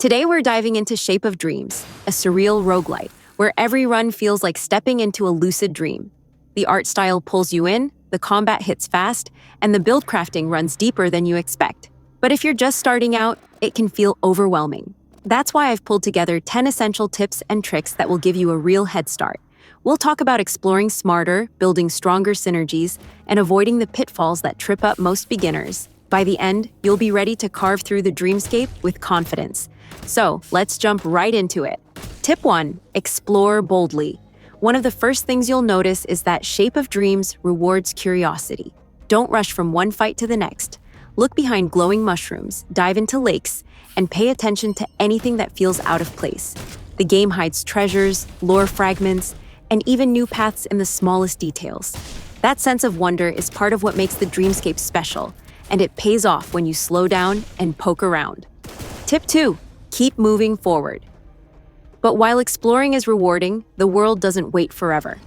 Today we're diving into Shape of Dreams, a surreal roguelite, where every run feels like stepping into a lucid dream. The art style pulls you in, the combat hits fast, and the build crafting runs deeper than you expect. But if you're just starting out, it can feel overwhelming. That's why I've pulled together 10 essential tips and tricks that will give you a real head start. We'll talk about exploring smarter, building stronger synergies, and avoiding the pitfalls that trip up most beginners. By the end, you'll be ready to carve through the dreamscape with confidence. So, let's jump right into it. Tip 1. Explore boldly. One of the first things you'll notice is that Shape of Dreams rewards curiosity. Don't rush from one fight to the next. Look behind glowing mushrooms, dive into lakes, and pay attention to anything that feels out of place. The game hides treasures, lore fragments, and even new paths in the smallest details. That sense of wonder is part of what makes the dreamscape special, and it pays off when you slow down and poke around. Tip 2. Keep moving forward. But while exploring is rewarding, the world doesn't wait forever.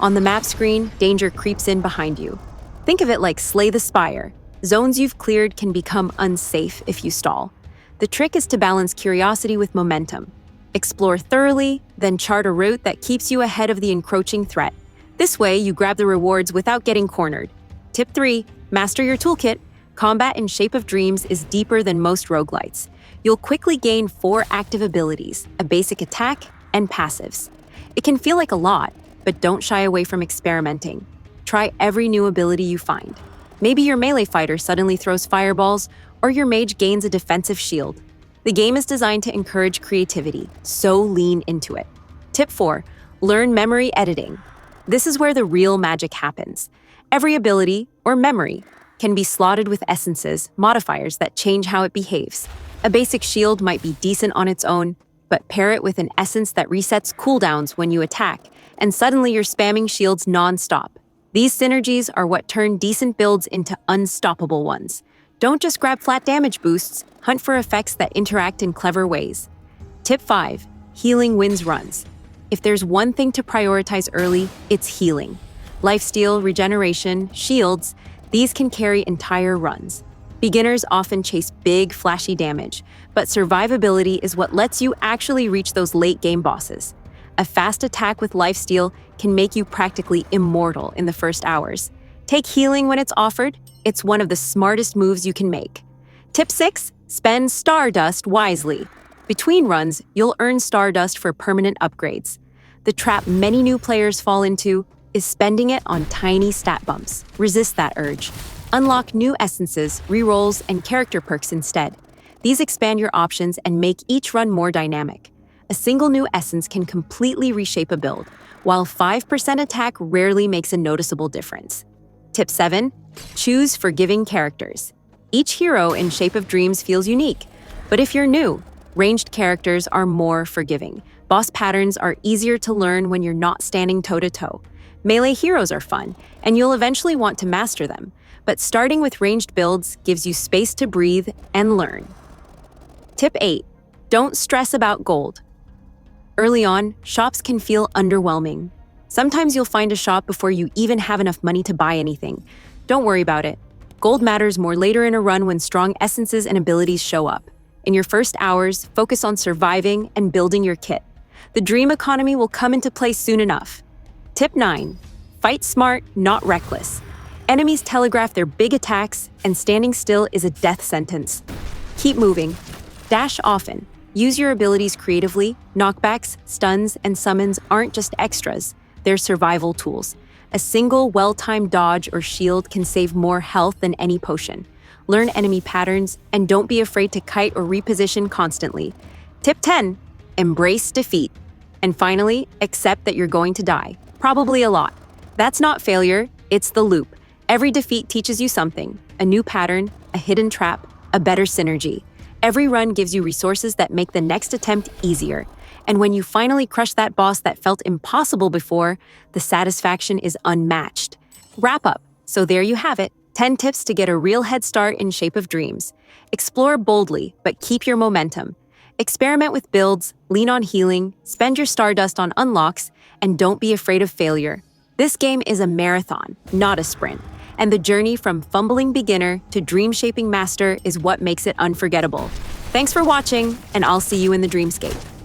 On the map screen, danger creeps in behind you. Think of it like Slay the Spire. Zones you've cleared can become unsafe if you stall. The trick is to balance curiosity with momentum. Explore thoroughly, then chart a route that keeps you ahead of the encroaching threat. This way, you grab the rewards without getting cornered. Tip 3. Master your toolkit. Combat in Shape of Dreams is deeper than most roguelites. You'll quickly gain 4 active abilities, a basic attack, and passives. It can feel like a lot, but don't shy away from experimenting. Try every new ability you find. Maybe your melee fighter suddenly throws fireballs, or your mage gains a defensive shield. The game is designed to encourage creativity, so lean into it. Tip 4. Learn memory editing. This is where the real magic happens. Every ability, or memory, can be slotted with essences, modifiers that change how it behaves. A basic shield might be decent on its own, but pair it with an essence that resets cooldowns when you attack, and suddenly you're spamming shields non-stop. These synergies are what turn decent builds into unstoppable ones. Don't just grab flat damage boosts, hunt for effects that interact in clever ways. Tip 5. Healing wins runs. If there's one thing to prioritize early, it's healing. Lifesteal, regeneration, shields, these can carry entire runs. Beginners often chase big, flashy damage, but survivability is what lets you actually reach those late-game bosses. A fast attack with lifesteal can make you practically immortal in the first hours. Take healing when it's offered. It's one of the smartest moves you can make. Tip 6. Spend Stardust wisely. Between runs, you'll earn Stardust for permanent upgrades. The trap many new players fall into is spending it on tiny stat bumps. Resist that urge. Unlock new essences, rerolls, and character perks instead. These expand your options and make each run more dynamic. A single new essence can completely reshape a build, while 5% attack rarely makes a noticeable difference. Tip 7. Choose forgiving characters. Each hero in Shape of Dreams feels unique, but if you're new, ranged characters are more forgiving. Boss patterns are easier to learn when you're not standing toe-to-toe. Melee heroes are fun, and you'll eventually want to master them, but starting with ranged builds gives you space to breathe and learn. Tip 8. Don't stress about gold. Early on, shops can feel underwhelming. Sometimes you'll find a shop before you even have enough money to buy anything. Don't worry about it. Gold matters more later in a run when strong essences and abilities show up. In your first hours, focus on surviving and building your kit. The dream economy will come into play soon enough. Tip 9. Fight smart, not reckless. Enemies telegraph their big attacks, and standing still is a death sentence. Keep moving. Dash often. Use your abilities creatively. Knockbacks, stuns, and summons aren't just extras. They're survival tools. A single, well-timed dodge or shield can save more health than any potion. Learn enemy patterns, and don't be afraid to kite or reposition constantly. Tip 10. Embrace defeat. And finally, accept that you're going to die. Probably a lot. That's not failure, it's the loop. Every defeat teaches you something, a new pattern, a hidden trap, a better synergy. Every run gives you resources that make the next attempt easier. And when you finally crush that boss that felt impossible before, the satisfaction is unmatched. Wrap up. So there you have it, 10 tips to get a real head start in Shape of Dreams. Explore boldly, but keep your momentum. Experiment with builds, lean on healing, spend your Stardust on unlocks, and don't be afraid of failure. This game is a marathon, not a sprint. And the journey from fumbling beginner to dream-shaping master is what makes it unforgettable. Thanks for watching, and I'll see you in the dreamscape.